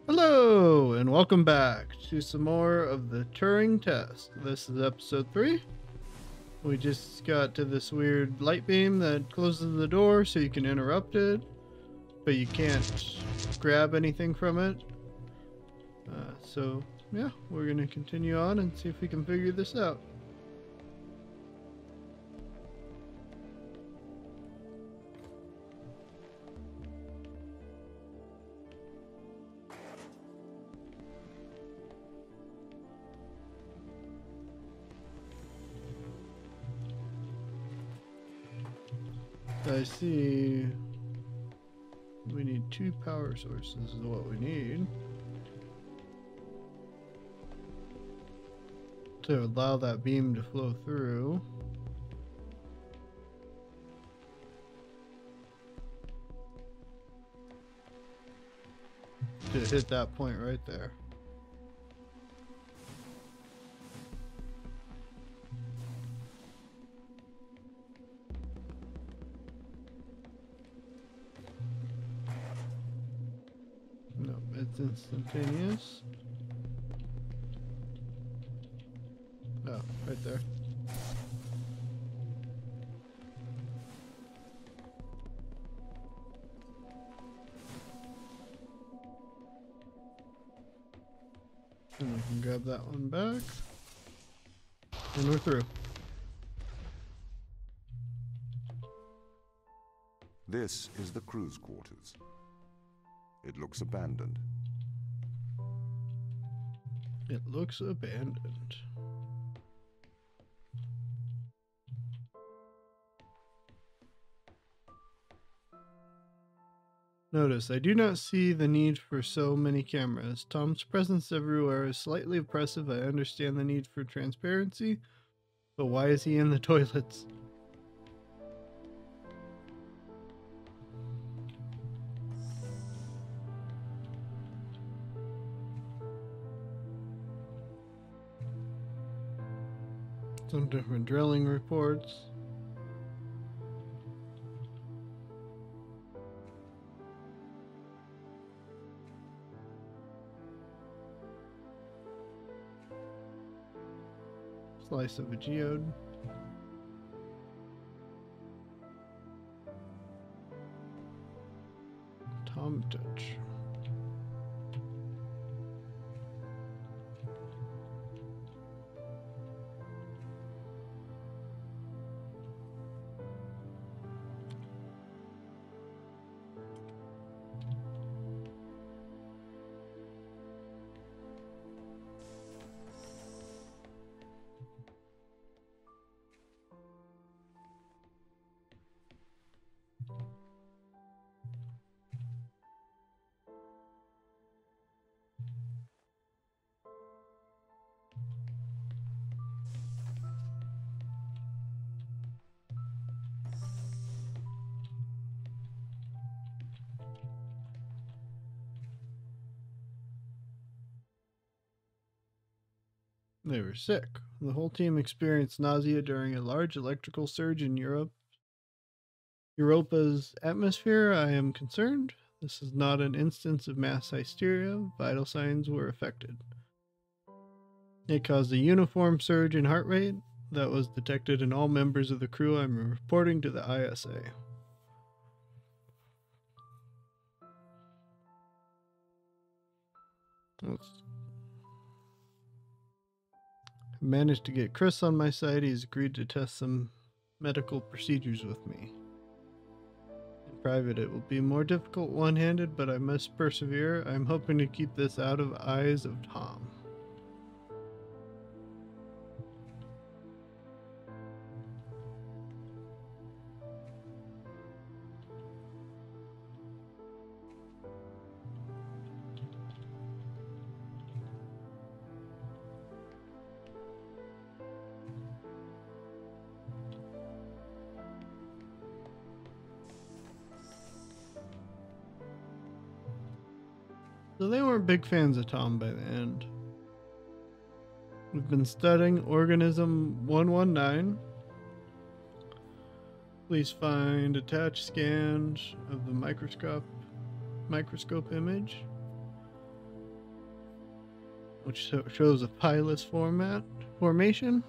Hello, and welcome back to some more of the Turing Test. This is episode 3. We just got to this weird light beam that closes the door so you can interrupt it, but you can't grab anything from it. So, yeah, we're going to continue on and see if we can figure this out. I see we need 2 power sources is what we need to allow that beam to flow through. To hit that point right there. No, it's instantaneous. Oh, right there. And we can grab that one back. And we're through. This is the crew's quarters. It looks abandoned. It looks abandoned. Notice, I do not see the need for so many cameras. Tom's presence everywhere is slightly oppressive. I understand the need for transparency, but why is he in the toilets? Some different drilling reports. Slice of a geode. Tom touch. They were sick. The whole team experienced nausea during a large electrical surge in Europa's atmosphere. I am concerned. This is not an instance of mass hysteria. Vital signs were affected. It caused a uniform surge in heart rate that was detected in all members of the crew. I'm reporting to the ISA. I managed to get Chris on my side. He's agreed to test some medical procedures with me. In private, it will be more difficult one-handed, but I must persevere. I'm hoping to keep this out of eyes of Tom. So they weren't big fans of Tom by the end. We've been studying organism 119. Please find attached scans of the microscope image. which shows a pilus formation.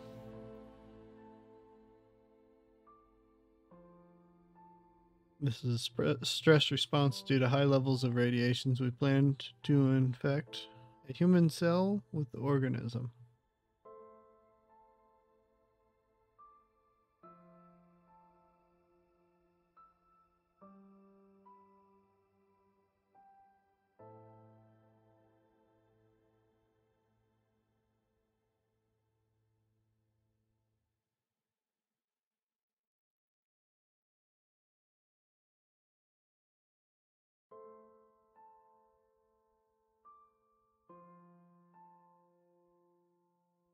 This is a stress response due to high levels of radiations. We planned to infect a human cell with the organism.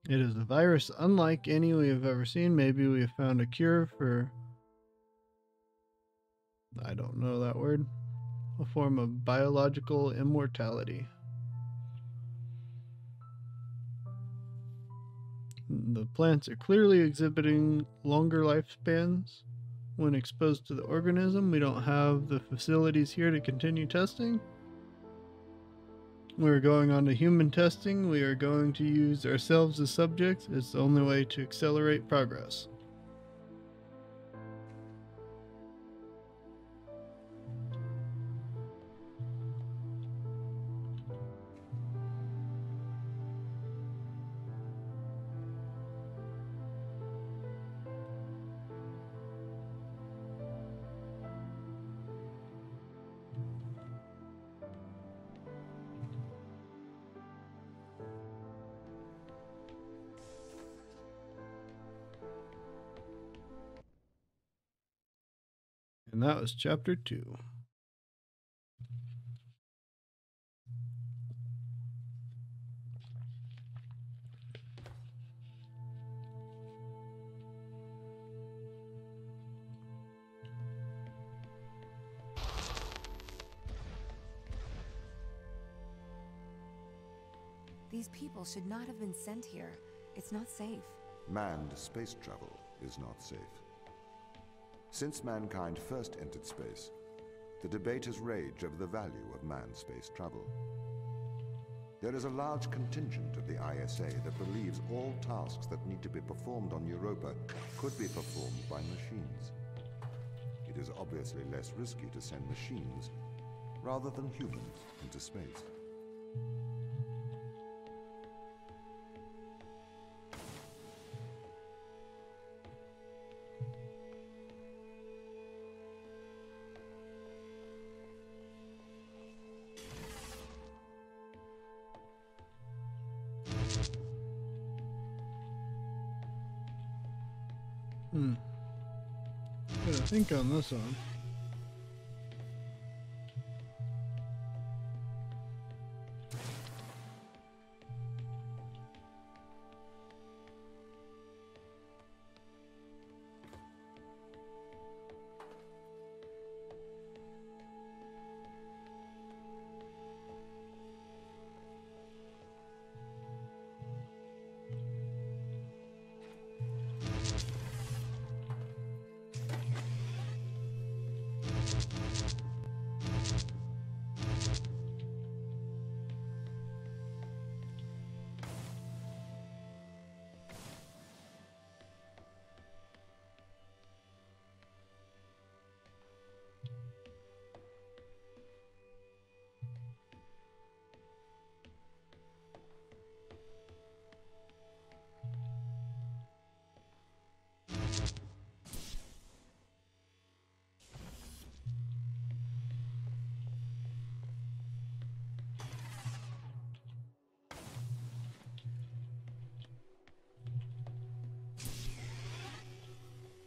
It is a virus unlike any we have ever seen. Maybe we have found a cure for, I don't know that word, a form of biological immortality. The plants are clearly exhibiting longer lifespans when exposed to the organism. We don't have the facilities here to continue testing. We're going on to human testing. We are going to use ourselves as subjects. It's the only way to accelerate progress. And that was chapter 2. These people should not have been sent here. It's not safe. Manned space travel is not safe. Since mankind first entered space, the debate has raged over the value of manned space travel. There is a large contingent of the ISA that believes all tasks that need to be performed on Europa could be performed by machines. It is obviously less risky to send machines rather than humans into space. Gotta think on this one.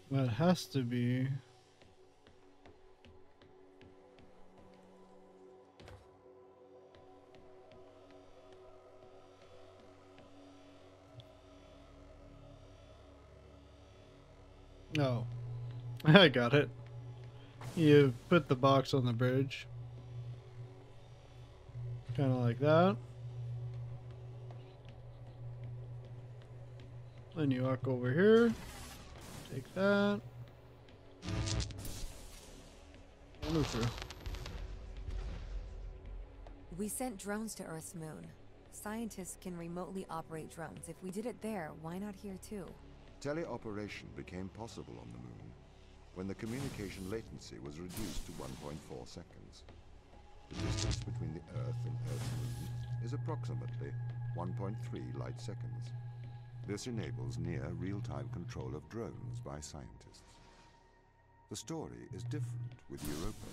Well, it has to be. Oh, I got it. You put the box on the bridge. Kind of like that. Then you walk over here. Take that. And through. We sent drones to Earth's moon. scientists can remotely operate drones. If we did it there, why not here too? Teleoperation became possible on the moon when the communication latency was reduced to 1.4 seconds. The distance between the Earth and Earth-Moon is approximately 1.3 light seconds. This enables near real-time control of drones by scientists. The story is different with Europa,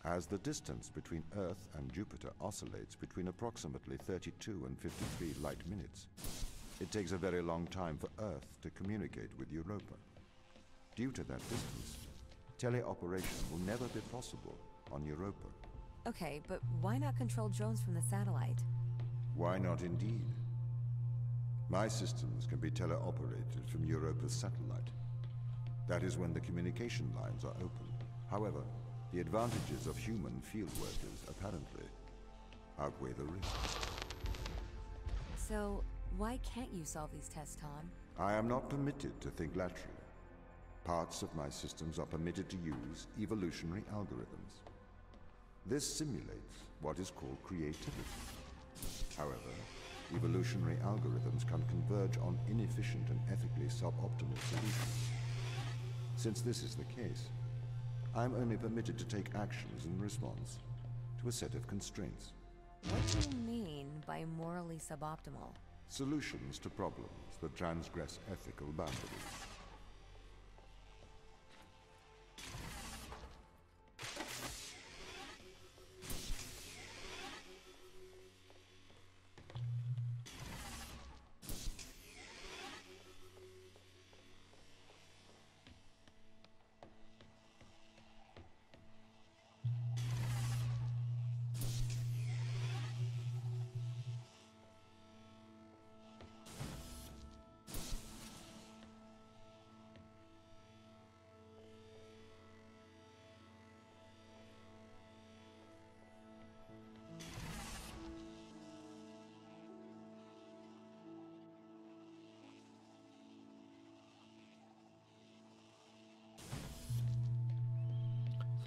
as the distance between Earth and Jupiter oscillates between approximately 32 and 53 light minutes. It takes a very long time for Earth to communicate with Europa. Due to that distance, teleoperation will never be possible on Europa. Okay, but why not control drones from the satellite? Why not indeed? My systems can be teleoperated from Europa's satellite. That is when the communication lines are open. However, the advantages of human field workers apparently outweigh the risks. So, why can't you solve these tests, Tom? I am not permitted to think laterally. Parts of my systems are permitted to use evolutionary algorithms. This simulates what is called creativity. However, evolutionary algorithms can converge on inefficient and ethically suboptimal solutions. Since this is the case, I am only permitted to take actions in response to a set of constraints. What do you mean by morally suboptimal? Solutions to problems that transgress ethical boundaries.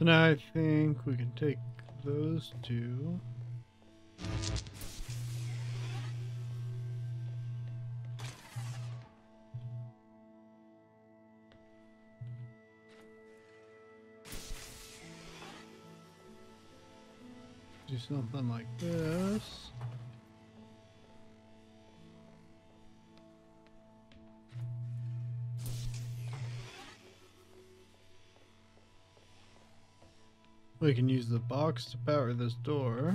So now I think we can take those two. Do something like this. We can use the box to power this door.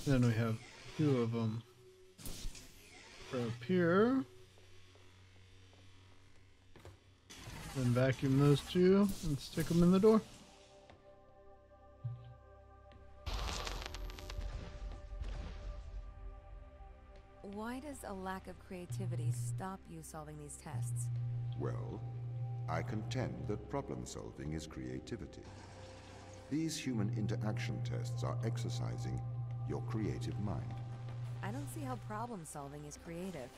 Then we have two of them for up here. Then vacuum those two and stick them in the door. Why does a lack of creativity stop you solving these tests? Well, I contend that problem solving is creativity. These human interaction tests are exercising your creative mind. I don't see how problem solving is creative.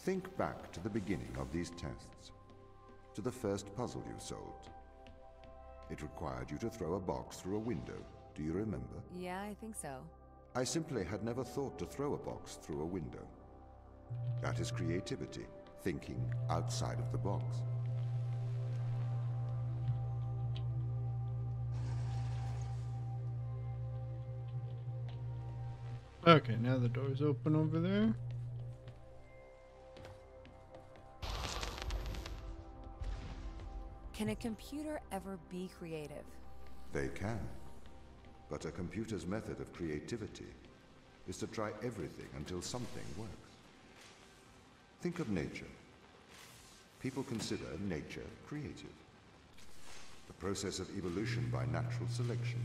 Think back to the beginning of these tests, to the first puzzle you solved. It required you to throw a box through a window. Do you remember? Yeah, I think so. I simply had never thought to throw a box through a window. That is creativity, thinking outside of the box. Okay, now the door's open over there. Can a computer ever be creative? They can. But a computer's method of creativity is to try everything until something works. Think of nature. People consider nature creative. The process of evolution by natural selection.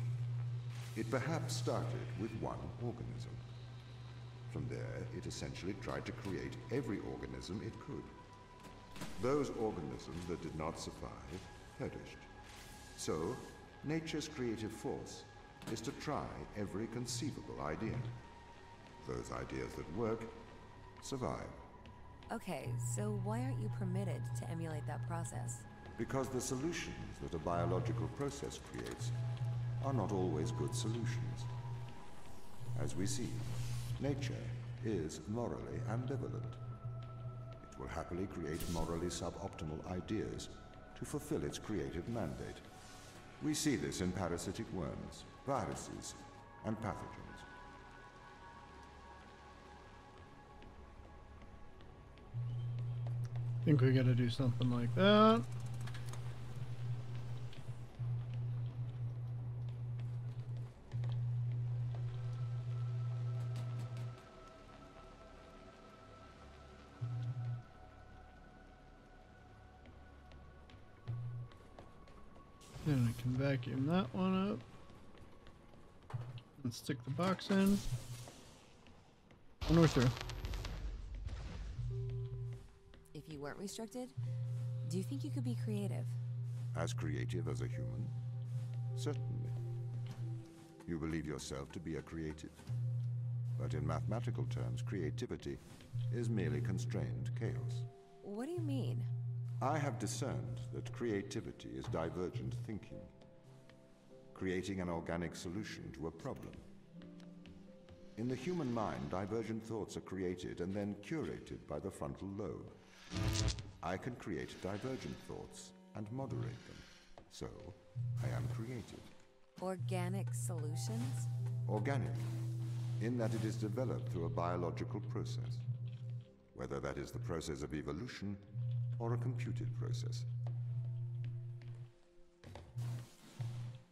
It perhaps started with one organism. From there, it essentially tried to create every organism it could. Those organisms that did not survive perished. So, nature's creative force is to try every conceivable idea. Those ideas that work survive. Okay, so why aren't you permitted to emulate that process? Because the solutions that a biological process creates are not always good solutions. As we see, nature is morally ambivalent. It will happily create morally suboptimal ideas to fulfill its creative mandate. We see this in parasitic worms, viruses, and pathogens. I think we gotta do something like that. Then we can vacuum that one up and stick the box in. And we're through. If you weren't restricted, do you think you could be creative? As creative as a human? Certainly. You believe yourself to be a creative. But in mathematical terms, creativity is merely constrained chaos. What do you mean? I have discerned that creativity is divergent thinking, creating an organic solution to a problem. In the human mind, divergent thoughts are created and then curated by the frontal lobe. I can create divergent thoughts and moderate them. So, I am creative. Organic solutions? Organic, in that it is developed through a biological process, whether that is the process of evolution or a computed process.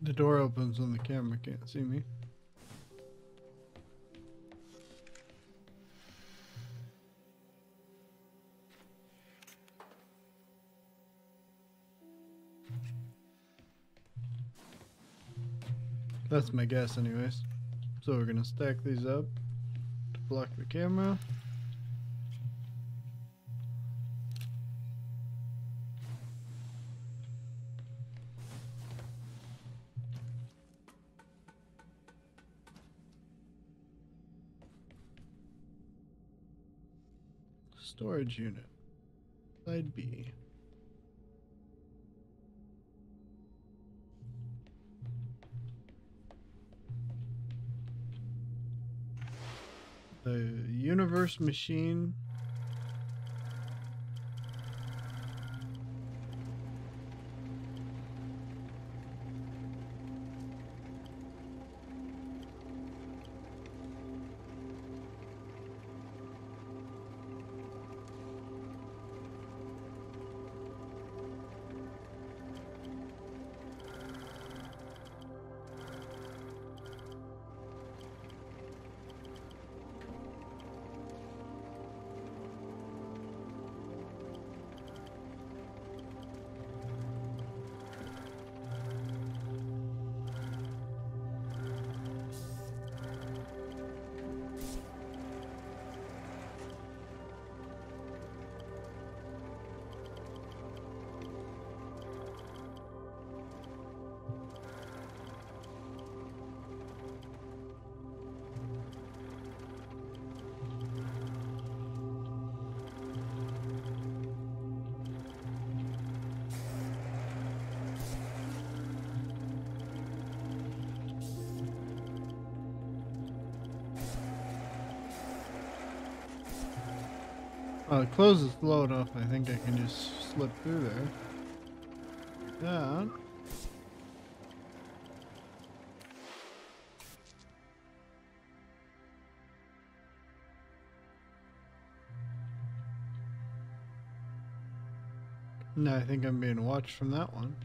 The door opens and the camera can't see me. That's my guess anyways. So we're gonna stack these up to block the camera. Storage unit. Side B. The universe machine. Oh, it closes low enough. I think I can just slip through there. That. No, I think I'm being watched from that one.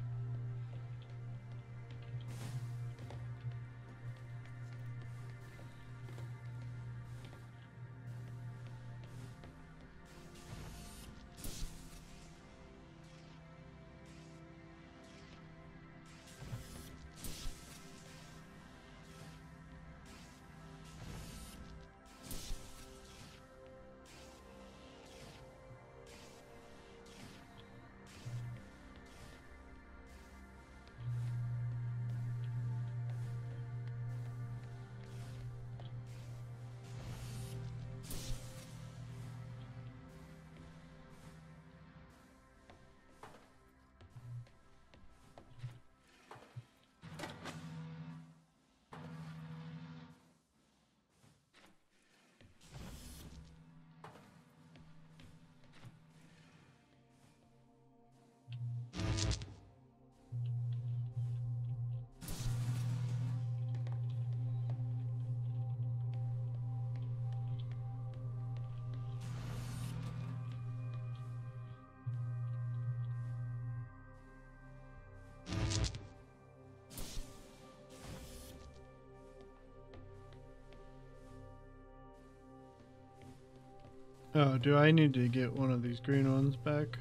Oh, do I need to get one of these green ones back?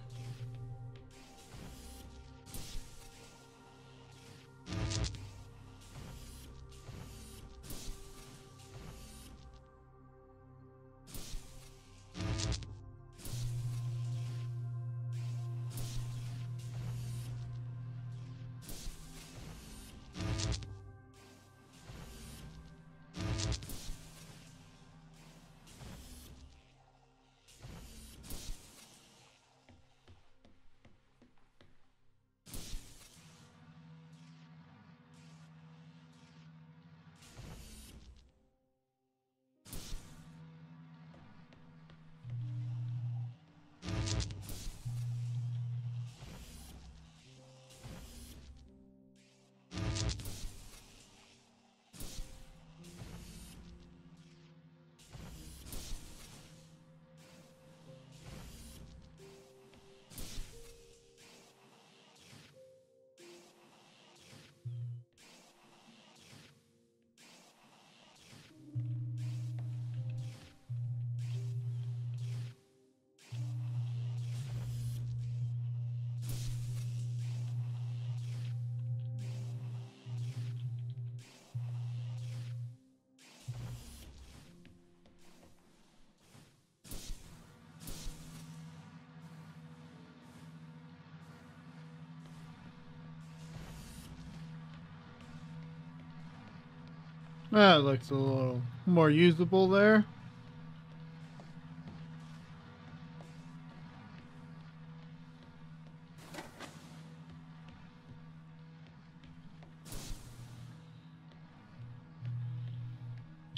That looks a little more usable there.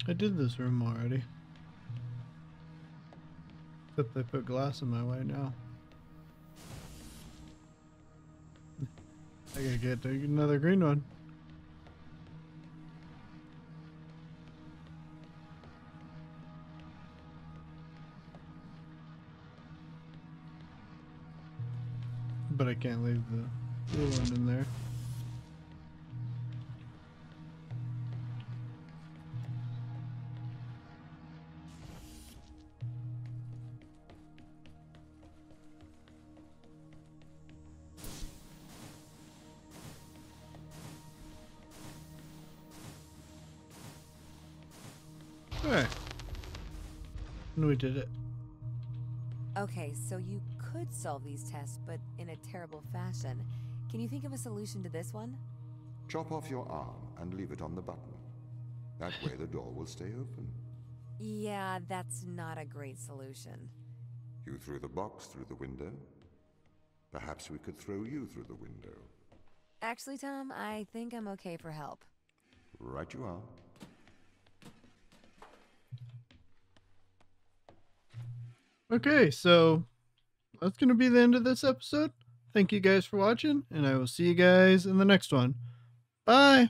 I did this room already. Except they put glass in my way now. I gotta get another green one. But I can't leave the blue one in there. Alright. And we did it. Okay, so you could solve these tests, but in a terrible fashion. Can you think of a solution to this one? Chop off your arm and leave it on the button. That way the door will stay open. Yeah, that's not a great solution. You threw the box through the window. Perhaps we could throw you through the window. Actually, Tom, I think I'm okay for help. Right you are. Okay, so that's going to be the end of this episode. Thank you guys for watching, and I will see you guys in the next one. Bye!